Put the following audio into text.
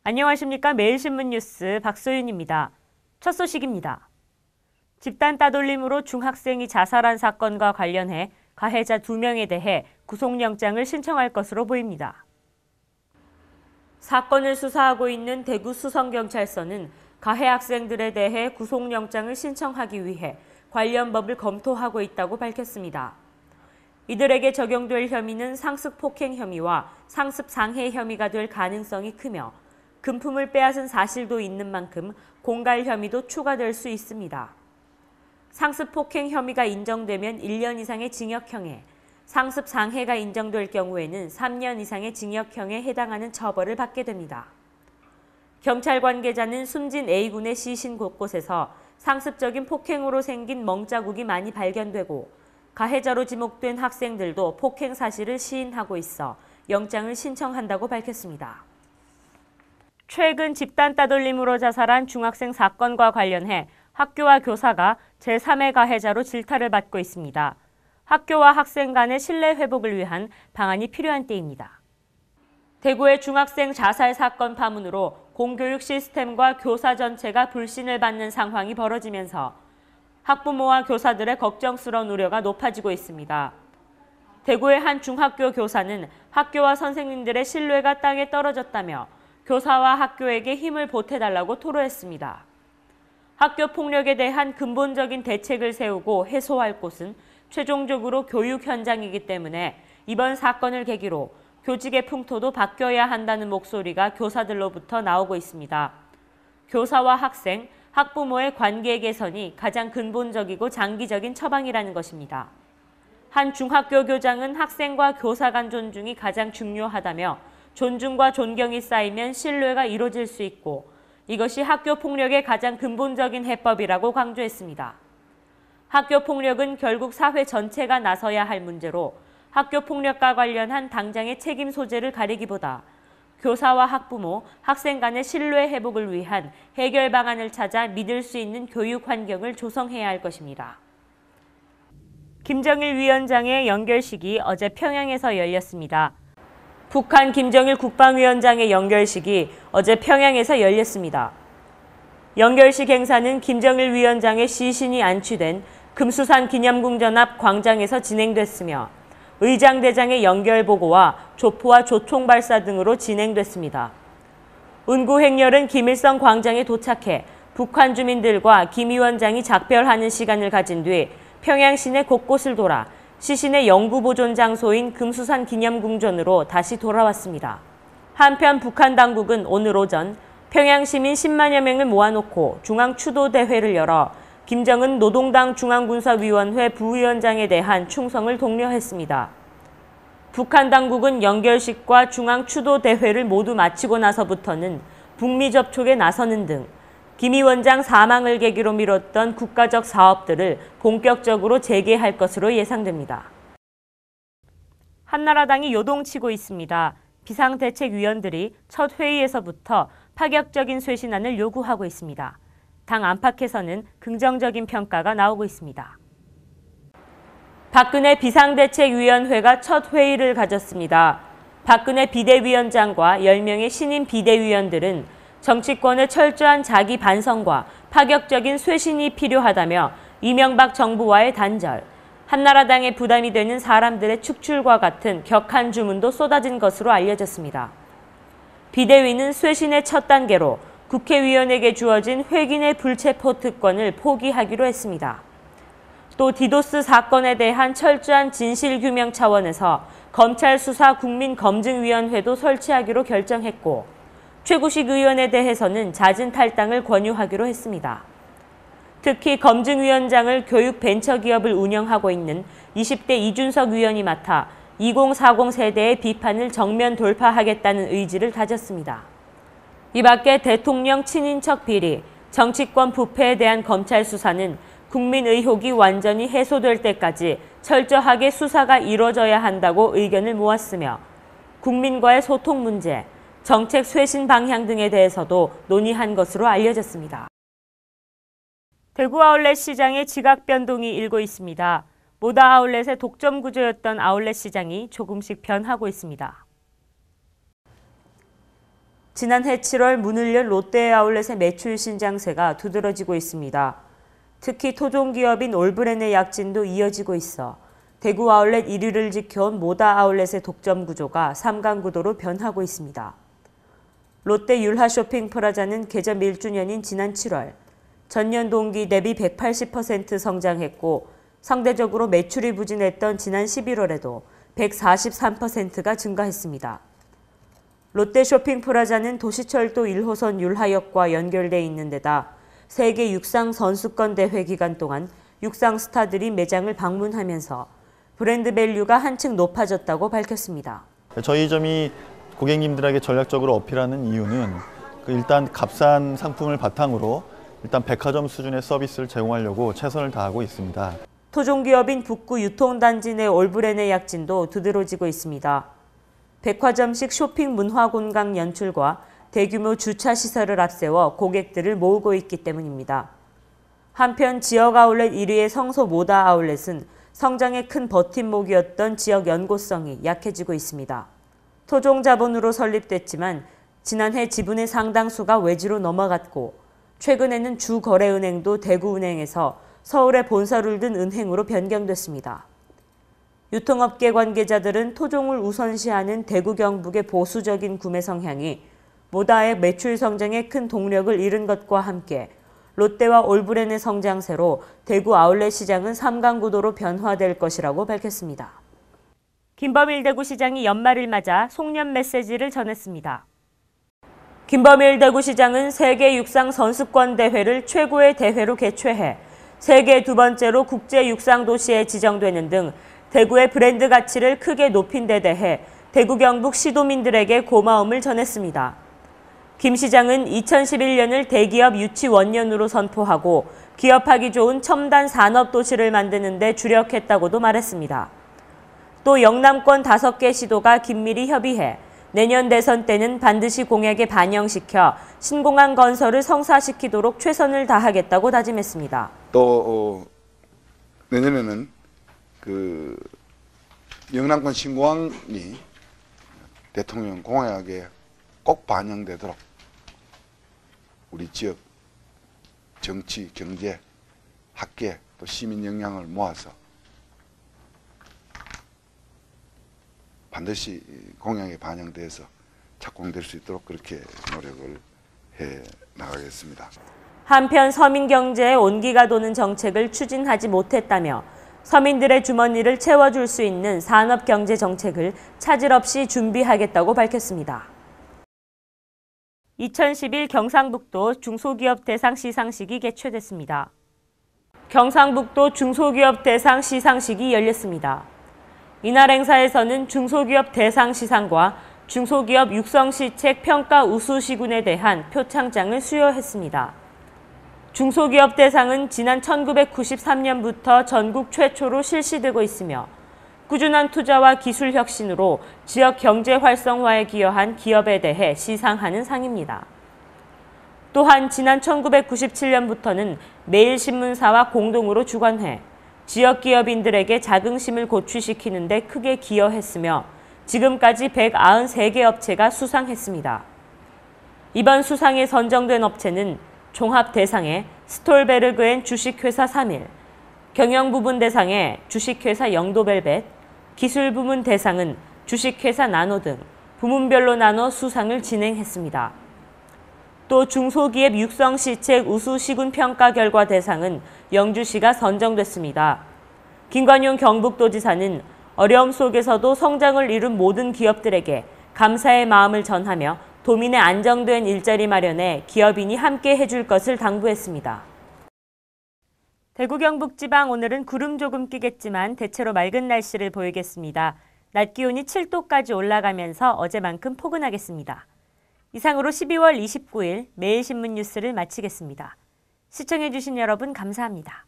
안녕하십니까. 매일신문 뉴스 박소윤입니다. 첫 소식입니다. 집단 따돌림으로 중학생이 자살한 사건과 관련해 가해자 2명에 대해 구속영장을 신청할 것으로 보입니다. 사건을 수사하고 있는 대구 수성경찰서는 가해 학생들에 대해 구속영장을 신청하기 위해 관련 법을 검토하고 있다고 밝혔습니다. 이들에게 적용될 혐의는 상습폭행 혐의와 상습상해 혐의가 될 가능성이 크며 금품을 빼앗은 사실도 있는 만큼 공갈 혐의도 추가될 수 있습니다. 상습폭행 혐의가 인정되면 1년 이상의 징역형에, 상습상해가 인정될 경우에는 3년 이상의 징역형에 해당하는 처벌을 받게 됩니다. 경찰 관계자는 숨진 A군의 시신 곳곳에서 상습적인 폭행으로 생긴 멍자국이 많이 발견되고 가해자로 지목된 학생들도 폭행 사실을 시인하고 있어 영장을 신청한다고 밝혔습니다. 최근 집단 따돌림으로 자살한 중학생 사건과 관련해 학교와 교사가 제3의 가해자로 질타를 받고 있습니다. 학교와 학생 간의 신뢰 회복을 위한 방안이 필요한 때입니다. 대구의 중학생 자살 사건 파문으로 공교육 시스템과 교사 전체가 불신을 받는 상황이 벌어지면서 학부모와 교사들의 걱정스러운 우려가 높아지고 있습니다. 대구의 한 중학교 교사는 학교와 선생님들의 신뢰가 땅에 떨어졌다며 교사와 학교에게 힘을 보태달라고 토로했습니다. 학교 폭력에 대한 근본적인 대책을 세우고 해소할 곳은 최종적으로 교육 현장이기 때문에 이번 사건을 계기로 교직의 풍토도 바뀌어야 한다는 목소리가 교사들로부터 나오고 있습니다. 교사와 학생, 학부모의 관계 개선이 가장 근본적이고 장기적인 처방이라는 것입니다. 한 중학교 교장은 학생과 교사 간 존중이 가장 중요하다며 존중과 존경이 쌓이면 신뢰가 이루어질 수 있고 이것이 학교 폭력의 가장 근본적인 해법이라고 강조했습니다. 학교 폭력은 결국 사회 전체가 나서야 할 문제로 학교 폭력과 관련한 당장의 책임 소재를 가리기보다 교사와 학부모, 학생 간의 신뢰 회복을 위한 해결 방안을 찾아 믿을 수 있는 교육 환경을 조성해야 할 것입니다. 김정일 위원장의 연결식이 어제 평양에서 열렸습니다. 북한 김정일 국방위원장의 연결식이 어제 평양에서 열렸습니다. 연결식 행사는 김정일 위원장의 시신이 안치된 금수산 기념궁전 앞 광장에서 진행됐으며 의장대장의 연결보고와 조포와 조총 발사 등으로 진행됐습니다. 운구 행렬은 김일성 광장에 도착해 북한 주민들과 김 위원장이 작별하는 시간을 가진 뒤 평양 시내 곳곳을 돌아 시신의 영구 보존 장소인 금수산 기념궁전으로 다시 돌아왔습니다. 한편 북한 당국은 오늘 오전 평양 시민 10만여 명을 모아놓고 중앙추도대회를 열어 김정은 노동당 중앙군사위원회 부위원장에 대한 충성을 독려했습니다. 북한 당국은 연결식과 중앙추도대회를 모두 마치고 나서부터는 북미 접촉에 나서는 등 김 위원장 사망을 계기로 미뤘던 국가적 사업들을 본격적으로 재개할 것으로 예상됩니다. 한나라당이 요동치고 있습니다. 비상대책위원들이 첫 회의에서부터 파격적인 쇄신안을 요구하고 있습니다. 당 안팎에서는 긍정적인 평가가 나오고 있습니다. 박근혜 비상대책위원회가 첫 회의를 가졌습니다. 박근혜 비대위원장과 10명의 신임 비대위원들은 정치권의 철저한 자기 반성과 파격적인 쇄신이 필요하다며 이명박 정부와의 단절, 한나라당의 부담이 되는 사람들의 축출과 같은 격한 주문도 쏟아진 것으로 알려졌습니다. 비대위는 쇄신의 첫 단계로 국회의원에게 주어진 회긴의 불체포 특권을 포기하기로 했습니다. 또 디도스 사건에 대한 철저한 진실규명 차원에서 검찰 수사 국민검증위원회도 설치하기로 결정했고 최구식 의원에 대해서는 잦은 탈당을 권유하기로 했습니다. 특히 검증위원장을 교육벤처기업을 운영하고 있는 20대 이준석 의원이 맡아 2040 세대의 비판을 정면 돌파하겠다는 의지를 다졌습니다. 이 밖에 대통령 친인척 비리, 정치권 부패에 대한 검찰 수사는 국민 의혹이 완전히 해소될 때까지 철저하게 수사가 이뤄져야 한다고 의견을 모았으며 국민과의 소통 문제, 정책 쇄신 방향 등에 대해서도 논의한 것으로 알려졌습니다. 대구 아울렛 시장의 지각 변동이 일고 있습니다. 모다 아울렛의 독점 구조였던 아울렛 시장이 조금씩 변하고 있습니다. 지난해 7월 문을 연 롯데 아울렛의 매출 신장세가 두드러지고 있습니다. 특히 토종기업인 올브랜의 약진도 이어지고 있어 대구 아울렛 1위를 지켜온 모다 아울렛의 독점 구조가 3강 구도로 변하고 있습니다. 롯데 율하 쇼핑 프라자는 개점 1주년인 지난 7월 전년 동기 대비 180% 성장했고 상대적으로 매출이 부진했던 지난 11월에도 143%가 증가했습니다. 롯데 쇼핑 프라자는 도시철도 1호선 율하역과 연결돼 있는 데다 세계 육상 선수권 대회 기간 동안 육상 스타들이 매장을 방문하면서 브랜드 밸류가 한층 높아졌다고 밝혔습니다. 저희 점이 고객님들에게 전략적으로 어필하는 이유는 일단 값싼 상품을 바탕으로 일단 백화점 수준의 서비스를 제공하려고 최선을 다하고 있습니다. 토종기업인 북구 유통단지 내 올브랜의 약진도 두드러지고 있습니다. 백화점식 쇼핑 문화 공간 연출과 대규모 주차 시설을 앞세워 고객들을 모으고 있기 때문입니다. 한편 지역 아울렛 1위의 성소 모다 아울렛은 성장의 큰 버팀목이었던 지역 연고성이 약해지고 있습니다. 토종 자본으로 설립됐지만 지난해 지분의 상당수가 외지로 넘어갔고 최근에는 주거래은행도 대구은행에서 서울에 본사를 둔 은행으로 변경됐습니다. 유통업계 관계자들은 토종을 우선시하는 대구 경북의 보수적인 구매 성향이 모다의 매출 성장에 큰 동력을 잃은 것과 함께 롯데와 올브랜의 성장세로 대구 아울렛 시장은 3강 구도로 변화될 것이라고 밝혔습니다. 김범일 대구시장이 연말을 맞아 송년 메시지를 전했습니다. 김범일 대구시장은 세계 육상 선수권 대회를 최고의 대회로 개최해 세계 두 번째로 국제 육상 도시에 지정되는 등 대구의 브랜드 가치를 크게 높인 데 대해 대구 경북 시도민들에게 고마움을 전했습니다. 김 시장은 2011년을 대기업 유치 원년으로 선포하고 기업하기 좋은 첨단 산업 도시를 만드는 데 주력했다고도 말했습니다. 또 영남권 5개 시도가 긴밀히 협의해 내년 대선 때는 반드시 공약에 반영시켜 신공항 건설을 성사시키도록 최선을 다하겠다고 다짐했습니다. 또 내년에는 영남권 신공항이 대통령 공약에 꼭 반영되도록 우리 지역 정치, 경제, 학계, 또 시민 역량을 모아서 반드시 공약에 반영돼서 착공될 수 있도록 그렇게 노력을 해 나가겠습니다. 한편 서민 경제에 온기가 도는 정책을 추진하지 못했다며 서민들의 주머니를 채워줄 수 있는 산업경제 정책을 차질 없이 준비하겠다고 밝혔습니다. 2011 경상북도 중소기업 대상 시상식이 개최됐습니다. 경상북도 중소기업 대상 시상식이 열렸습니다. 이날 행사에서는 중소기업 대상 시상과 중소기업 육성시책 평가 우수시군에 대한 표창장을 수여했습니다. 중소기업 대상은 지난 1993년부터 전국 최초로 실시되고 있으며 꾸준한 투자와 기술 혁신으로 지역 경제 활성화에 기여한 기업에 대해 시상하는 상입니다. 또한 지난 1997년부터는 매일신문사와 공동으로 주관해 지역 기업인들에게 자긍심을 고취시키는 데 크게 기여했으며 지금까지 193개 업체가 수상했습니다. 이번 수상에 선정된 업체는 종합 대상에 스톨베르그앤 주식회사 3일, 경영 부문 대상에 주식회사 영도벨벳, 기술 부문 대상은 주식회사 나노 등 부문별로 나눠 수상을 진행했습니다. 또 중소기업 육성시책 우수시군 평가 결과 대상은 영주시가 선정됐습니다. 김관용 경북도지사는 어려움 속에서도 성장을 이룬 모든 기업들에게 감사의 마음을 전하며 도민의 안정된 일자리 마련에 기업인이 함께 해줄 것을 당부했습니다. 대구 경북 지방 오늘은 구름 조금 끼겠지만 대체로 맑은 날씨를 보이겠습니다. 낮 기온이 7도까지 올라가면서 어제만큼 포근하겠습니다. 이상으로 12월 29일 매일신문 뉴스를 마치겠습니다. 시청해주신 여러분 감사합니다.